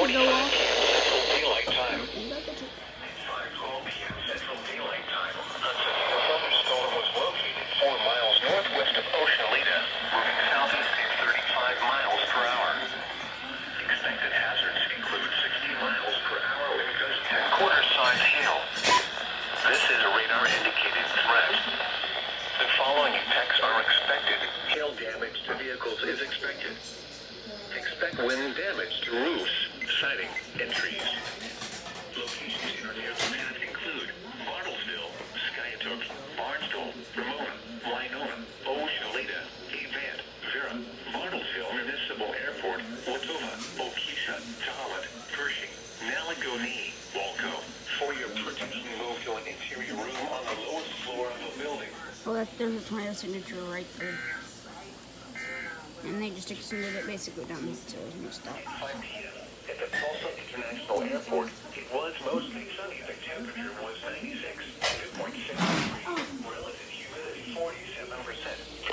to go off. Central Daylight Time. You got the 5:12 p.m. Central Daylight Time. The thunderstorm was located 4 miles northwest of Oceanita, moving southeast at 35 miles per hour. Expected hazards include 60 miles per hour wind gusts and quarter-size hail. This is a radar-indicated threat. The following effects are expected. Hail damage to vehicles is expected. Expect wind damage to roofs, siding, and trees. Locations in or near the path include Bartlesville, Skyatook, Barnstable, Ramona, Winona, Oceanita, Avant, Vera, Bartlesville Municipal Airport, Watova, Waukesha, Talbot, Pershing, Nalagoni, Walco. For your protection, move to an interior room on the lowest floor of a building. Oh, there's a tornado signature right there. And they just extended it basically down so it can stop. 5 p.m. at the Tulsa International Airport, it was mostly sunny. The temperature was 96.6 degrees. Relative humidity 47%.